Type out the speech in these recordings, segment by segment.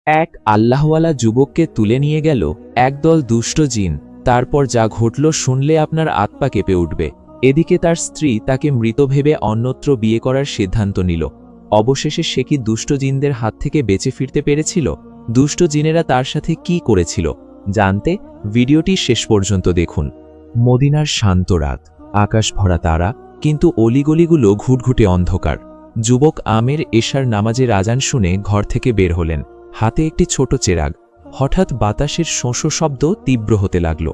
এক আল্লাহওয়ালা যুবককে তুলে নিয়ে গেল একদল দুষ্ট জিন। তারপর যা ঘটল শুনলে আপনার আত্মা কেঁপে উঠবে। এদিকে তার স্ত্রী তাকে মৃত ভেবে অন্যত্র বিয়ে করার সিদ্ধান্ত নিল। অবশেষে সে কি দুষ্ট জিনদের হাত থেকে বেঁচে ফিরতে পেরেছিল? দুষ্ট জিনেরা তার সাথে কি করেছিল জানতে ভিডিওটি শেষ পর্যন্ত দেখুন। মদিনার শান্ত রাত, আকাশ ভরা তারা, কিন্তু অলিগলিগুলো ঘুটঘুটে অন্ধকার। যুবক আমের এশার নামাজের আজান শুনে ঘর থেকে বের হলেন, হাতে একটি ছোট চেরাগ। হঠাৎ বাতাসের শোঁ শব্দ তীব্র হতে লাগল।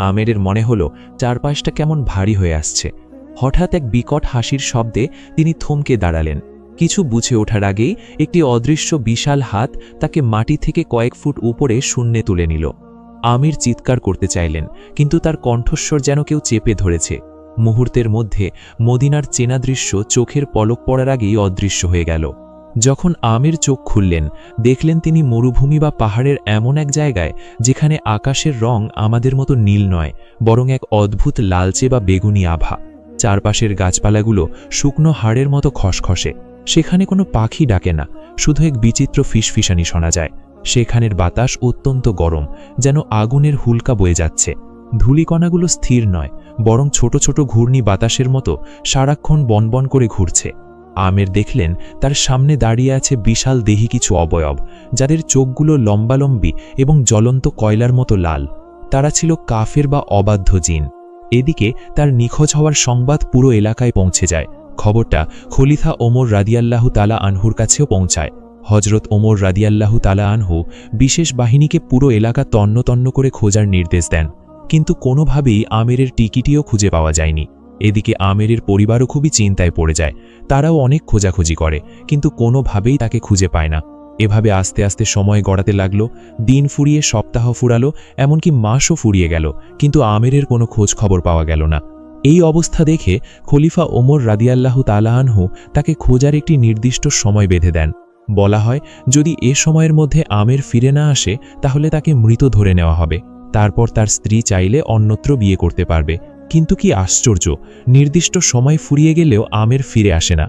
আমেরের মনে হল চারপাশটা কেমন ভারী হয়ে আসছে। হঠাৎ এক বিকট হাসির শব্দে তিনি থমকে দাঁড়ালেন। কিছু বুঝে ওঠার আগেই একটি অদৃশ্য বিশাল হাত তাকে মাটি থেকে কয়েক ফুট উপরে শূন্যে তুলে নিল। আমির চিৎকার করতে চাইলেন, কিন্তু তার কণ্ঠস্বর যেন কেউ চেপে ধরেছে। মুহূর্তের মধ্যে মদিনার চেনা দৃশ্য চোখের পলক পড়ার আগেই অদৃশ্য হয়ে গেল। যখন আমির চোখ খুললেন, দেখলেন তিনি মরুভূমি বা পাহাড়ের এমন এক জায়গায় যেখানে আকাশের রং আমাদের মতো নীল নয়, বরং এক অদ্ভুত লালচে বা বেগুনি আভা। চারপাশের গাছপালাগুলো শুকনো হাড়ের মতো খসখসে। সেখানে কোনো পাখি ডাকে না, শুধু এক বিচিত্র ফিসফিসানি শোনা যায়। সেখানের বাতাস অত্যন্ত গরম, যেন আগুনের হুলকা বয়ে যাচ্ছে। ধূলিকণাগুলো স্থির নয়, বরং ছোট ছোট ঘূর্ণি বাতাসের মতো সারাক্ষণ বনবন করে ঘুরছে। আমের দেখলেন তার সামনে দাঁড়িয়ে আছে বিশাল দেহী কিছু অবয়ব, যাদের চোখগুলো লম্বালম্বি এবং জ্বলন্ত কয়লার মতো লাল। তারা ছিল কাফের বা অবাধ্য জিন। এদিকে তার নিখোঁজ হওয়ার সংবাদ পুরো এলাকায় পৌঁছে যায়। খবরটা খলিফা ওমর রাদিয়াল্লাহু তাআলা আনহুর কাছেও পৌঁছায়। হজরত ওমর রাদিয়াল্লাহু তাআলা আনহু বিশেষ বাহিনীকে পুরো এলাকা তন্ন তন্ন করে খোঁজার নির্দেশ দেন, কিন্তু কোনোভাবেই আমেরের টিকিটিও খুঁজে পাওয়া যায়নি। এদিকে আমেরের পরিবারও খুবই চিন্তায় পড়ে যায়। তারাও অনেক খোঁজাখুঁজি করে, কিন্তু কোনোভাবেই তাকে খুঁজে পায় না। এভাবে আস্তে আস্তে সময় গড়াতে লাগলো। দিন ফুরিয়ে সপ্তাহ ফুরালো, এমনকি মাসও ফুরিয়ে গেল, কিন্তু আমেরের কোনো খোঁজ খবর পাওয়া গেল না। এই অবস্থা দেখে খলিফা ওমর রাদিয়াল্লাহু তাআলা আনহু তাকে খোঁজার একটি নির্দিষ্ট সময় বেঁধে দেন। বলা হয়, যদি এ সময়ের মধ্যে আমের ফিরে না আসে তাহলে তাকে মৃত ধরে নেওয়া হবে। তারপর তার স্ত্রী চাইলে অন্যত্র বিয়ে করতে পারবে। কিন্তু কি আশ্চর্য, নির্দিষ্ট সময় ফুরিয়ে গেলেও আমের ফিরে আসে না।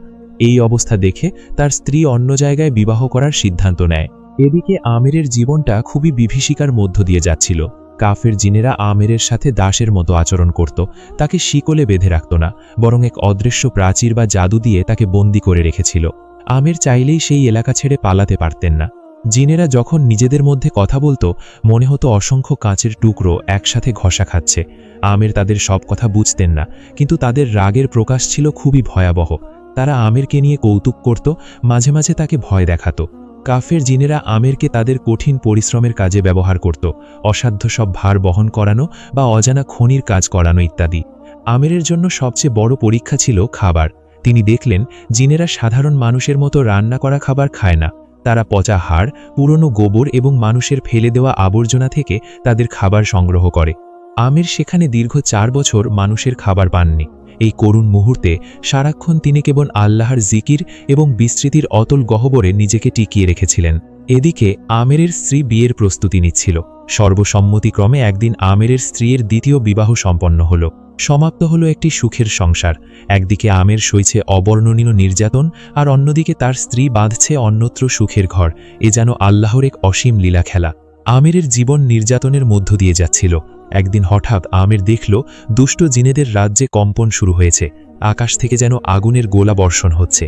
এই অবস্থা দেখে তার স্ত্রী অন্য জায়গায় বিবাহ করার সিদ্ধান্ত নেয়। এদিকে আমেরের জীবনটা খুবই বিভীষিকার মধ্য দিয়ে যাচ্ছিল। কাফের জিনেরা আমেরের সাথে দাসের মতো আচরণ করত। তাকে শিকলে বেঁধে রাখত না, বরং এক অদৃশ্য প্রাচীর বা জাদু দিয়ে তাকে বন্দী করে রেখেছিল। আমের চাইলেই সেই এলাকা ছেড়ে পালাতে পারতেন না। জিনেরা যখন নিজেদের মধ্যে কথা বলতো, মনে হতো অসংখ্য কাঁচের টুকরো একসাথে ঘষা খাচ্ছে। আমের তাদের সব কথা বুঝতেন না, কিন্তু তাদের রাগের প্রকাশ ছিল খুবই ভয়াবহ। তারা আমেরকে নিয়ে কৌতুক করত, মাঝে মাঝে তাকে ভয় দেখাত। কাফের জিনেরা আমেরকে তাদের কঠিন পরিশ্রমের কাজে ব্যবহার করত, অসাধ্য সব ভার বহন করানো বা অজানা খনির কাজ করানো ইত্যাদি। আমেরের জন্য সবচেয়ে বড় পরীক্ষা ছিল খাবার। তিনি দেখলেন জিনেরা সাধারণ মানুষের মতো রান্না করা খাবার খায় না। তারা পচা হাড়, পুরনো গোবর এবং মানুষের ফেলে দেওয়া আবর্জনা থেকে তাদের খাবার সংগ্রহ করে। আমের সেখানে দীর্ঘ 4 বছর মানুষের খাবার পাননি। এই করুণ মুহূর্তে সারাক্ষণ তিনি কেবল আল্লাহর জিকির এবং বিস্তৃতির অতল গহ্বরে নিজেকে টিকিয়ে রেখেছিলেন। এদিকে আমেরের স্ত্রী বিয়ের প্রস্তুতি নিচ্ছিল। সর্বসম্মতিক্রমে একদিন আমেরের স্ত্রীর দ্বিতীয় বিবাহ সম্পন্ন হল। সমাপ্ত হলো একটি সুখের সংসার। একদিকে আমের সইছে অবর্ণনীয় নির্যাতন, আর অন্যদিকে তার স্ত্রী বাঁধছে অন্যত্র সুখের ঘর। এ যেন আল্লাহর এক অসীম লীলা খেলা। আমেরের জীবন নির্যাতনের মধ্য দিয়ে যাচ্ছিল। একদিন হঠাৎ আমের দেখল দুষ্ট জিনেদের রাজ্যে কম্পন শুরু হয়েছে। আকাশ থেকে যেন আগুনের গোলা বর্ষণ হচ্ছে।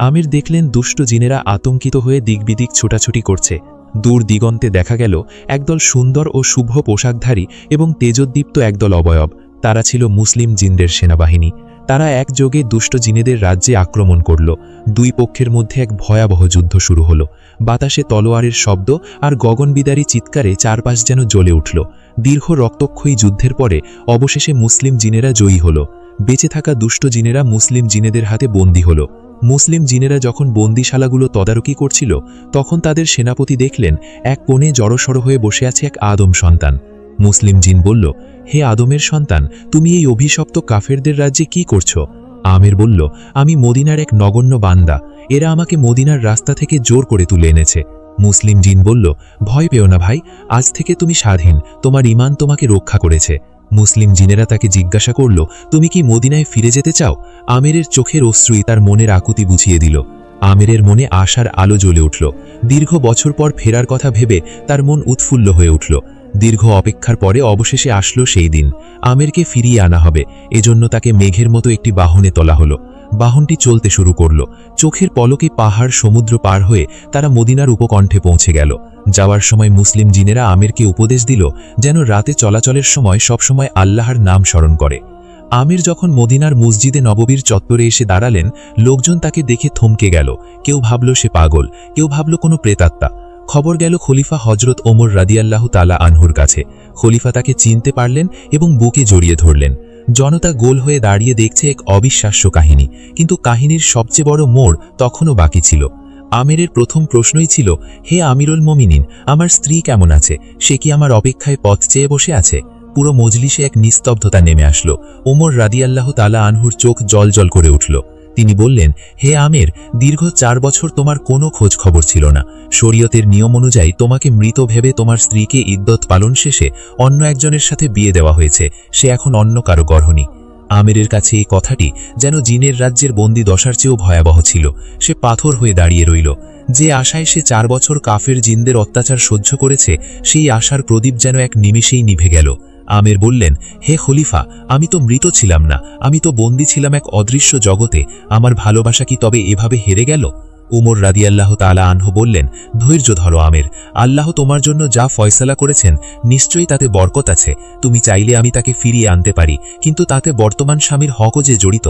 আমের দেখলেন দুষ্ট জিনেরা আতঙ্কিত হয়ে দিকবিদিক ছোটাছুটি করছে। দূর দিগন্তে দেখা গেল একদল সুন্দর ও শুভ পোশাকধারী এবং তেজোদ্দীপ্ত একদল অবয়ব। তারা ছিল মুসলিম জিনদের সেনাবাহিনী। তারা একযোগে দুষ্ট জিনেদের রাজ্যে আক্রমণ করল। দুই পক্ষের মধ্যে এক ভয়াবহ যুদ্ধ শুরু হলো। বাতাসে তলোয়ারের শব্দ আর গগনবিদারী চিৎকারে চারপাশ যেন জ্বলে উঠল। দীর্ঘ রক্তক্ষয়ী যুদ্ধের পরে অবশেষে মুসলিম জিনেরা জয়ী হল। বেঁচে থাকা দুষ্ট জিনেরা মুসলিম জিনেদের হাতে বন্দী হল। মুসলিম জিনেরা যখন বন্দিশালাগুলো তদারকি করছিল, তখন তাদের সেনাপতি দেখলেন এক কোণে জড়সড় হয়ে বসে আছে এক আদম সন্তান। মুসলিম জিন বলল, হে আদমের সন্তান, তুমি এই অভিশপ্ত কাফেরদের রাজ্যে কি করছো? আমের বলল, আমি মদিনার এক নগণ্য বান্দা। এরা আমাকে মদিনার রাস্তা থেকে জোর করে তুলে এনেছে। মুসলিম জিন বলল, ভয় পেও না ভাই, আজ থেকে তুমি স্বাধীন, তোমার ঈমান তোমাকে রক্ষা করেছে। মুসলিম জিনেরা তাকে জিজ্ঞাসা করল, তুমি কি মদিনায় ফিরে যেতে চাও? আমেরের চোখের অশ্রুই তার মনের আকুতি বুঝিয়ে দিল। আমেরের মনে আশার আলো জ্বলে উঠল। দীর্ঘ বছর পর ফেরার কথা ভেবে তার মন উৎফুল্ল হয়ে উঠল। দীর্ঘ অপেক্ষার পরে অবশেষে আসলো সেই দিন। আমেরকে ফিরিয়ে আনা হবে, এজন্য তাকে মেঘের মতো একটি বাহনে তোলা হলো। বাহনটি চলতে শুরু করল। চোখের পলকে পাহাড় সমুদ্র পার হয়ে তারা মদিনার উপকণ্ঠে পৌঁছে গেল। যাওয়ার সময় মুসলিম জিনেরা আমেরকে উপদেশ দিল যেন রাতে চলাচলের সময় সবসময় আল্লাহর নাম স্মরণ করে। আমির যখন মদিনার মসজিদে নববীর চত্বরে এসে দাঁড়ালেন, লোকজন তাকে দেখে থমকে গেল। কেউ ভাবল সে পাগল, কেউ ভাবল কোনো প্রেতাত্মা। খবর গেল খলিফা হজরত ওমর রাদিয়াল্লাহু তাআলা আনহুর কাছে। খলিফা তাকে চিনতে পারলেন এবং বুকে জড়িয়ে ধরলেন। জনতা গোল হয়ে দাঁড়িয়ে দেখছে এক অবিশ্বাস্য কাহিনী, কিন্তু কাহিনীর সবচেয়ে বড় মোড় তখনও বাকি ছিল। আমেরের প্রথম প্রশ্নই ছিল, হে আমিরুল মোমিনিন, আমার স্ত্রী কেমন আছে? সে কি আমার অপেক্ষায় পথ চেয়ে বসে আছে? পুরো মজলিসে এক নিস্তব্ধতা নেমে আসলো। ওমর রাদিয়াল্লাহু তাআলা আনহুর চোখ জলজল করে উঠল। তিনি বললেন, হে আমের, দীর্ঘ 4 বছর তোমার কোনো খোঁজ খবর ছিল না। শরীয়তের নিয়ম অনুযায়ী তোমাকে মৃত ভেবে তোমার স্ত্রীকে ইদ্দত পালন শেষে অন্য একজনের সাথে বিয়ে দেওয়া হয়েছে। সে এখন অন্য কারো গর্হিণী। আমেরের কাছে এই কথাটি যেন জিনের রাজ্যের বন্দি দশার চেয়েও ভয়াবহ ছিল। সে পাথর হয়ে দাঁড়িয়ে রইল। যে আশায় সে 4 বছর কাফের জিনদের অত্যাচার সহ্য করেছে, সেই আশার প্রদীপ যেন এক নিমেষেই নিভে গেল। আমের বললেন, হে খলিফা, আমি তো মৃত ছিলাম না, আমি তো বন্দী ছিলাম এক অদৃশ্য জগতে। আমার ভালোবাসা কি তবে এভাবে হেরে গেল? উমর রাদিয়াল্লাহু তাআলা আনহু বললেন, ধৈর্য ধরো আমের, আল্লাহ তোমার জন্য যা ফয়সালা করেছেন নিশ্চয়ই তাতে বরকত আছে। তুমি চাইলে আমি তাকে ফিরিয়ে আনতে পারি, কিন্তু তাতে বর্তমান স্বামীর হকও যে জড়িত।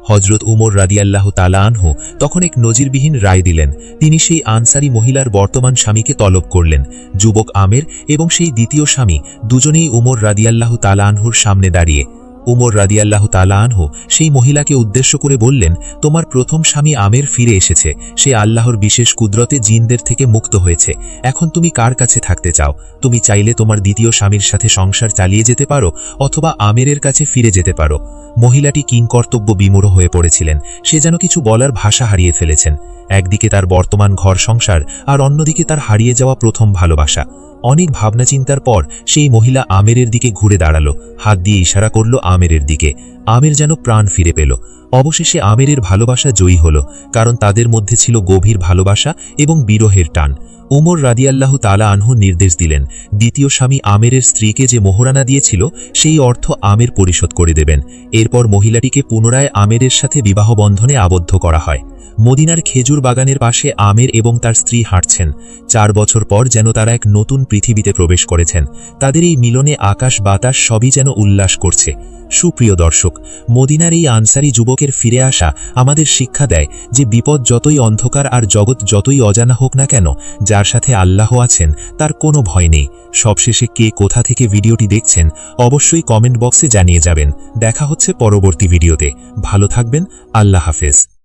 হজরত উমর রাদিয়াল্লাহু তাআলা আনহু তখন এক নজিরবিহীন রায় দিলেন। তিনি সেই আনসারী মহিলার বর্তমান স্বামীকে তলব করলেন। যুবক আমের এবং সেই দ্বিতীয় স্বামী দুজনেই উমর রাদিয়াল্লাহু তাআলা আনহুর সামনে দাঁড়িয়ে। উমর রাদিয়াল্লাহু তাআলা আনহু সেই মহিলাকে উদ্দেশ্য করে বললেন, তোমার প্রথম স্বামী আমের ফিরে এসেছে। সে আল্লাহর বিশেষ কুদরতে জিনদের থেকে মুক্ত হয়েছে। এখন তুমি কার কাছে থাকতে চাও? তুমি চাইলে তোমার দ্বিতীয় স্বামীর সাথে সংসার চালিয়ে যেতে পারো, অথবা আমেরের কাছে ফিরে যেতে পারো। মহিলাটি কিংকর্তব্য বিমূঢ় হয়ে পড়েছিলেন। সে যেন কিছু বলার ভাষা হারিয়ে ফেলেছেন। একদিকে তার বর্তমান ঘর সংসার, আর অন্যদিকে তার হারিয়ে যাওয়া প্রথম ভালোবাসা। অনেক ভাবনা চিন্তার পর সেই মহিলা আমেরের দিকে ঘুরে দাঁড়ালো, হাত দিয়ে ইশারা করল আমেরের দিকে। আমের যেন প্রাণ ফিরে পেল। অবশেষে আমেরের ভালোবাসা জয়ী হল, কারণ তাদের মধ্যে ছিল গভীর ভালোবাসা এবং বিরহের টান। উমর রাদিয়াল্লাহু তাআলা আনহু নির্দেশ দিলেন, দ্বিতীয় স্বামী আমেরের স্ত্রীকে যে মোহরানা দিয়েছিল সেই অর্থ আমের পরিশোধ করে দেবেন। এরপর মহিলাটিকে পুনরায় আমেরের সাথে বিবাহ বন্ধনে আবদ্ধ করা হয়। মদিনার খেজুর বাগানের পাশে আমের এবং তার স্ত্রী হাঁটছেন। 4 বছর পর যেন তারা এক নতুন পৃথিবীতে প্রবেশ করেছেন। তাদের এই মিলনে আকাশ বাতাস সবই যেন উল্লাস করছে। সুপ্রিয় দর্শক, মদিনার এই আনসারী যুবকের ফিরে আসা আমাদের শিক্ষা দেয় যে বিপদ যতই অন্ধকার আর জগৎ যতই অজানা হোক না কেন, যার সাথে আল্লাহ আছেন তার কোনো ভয় নেই। সবশেষে কে কোথা থেকে ভিডিওটি দেখছেন অবশ্যই কমেন্ট বক্সে জানিয়ে যাবেন। দেখা হচ্ছে পরবর্তী ভিডিওতে। ভালো থাকবেন। আল্লাহ হাফেজ।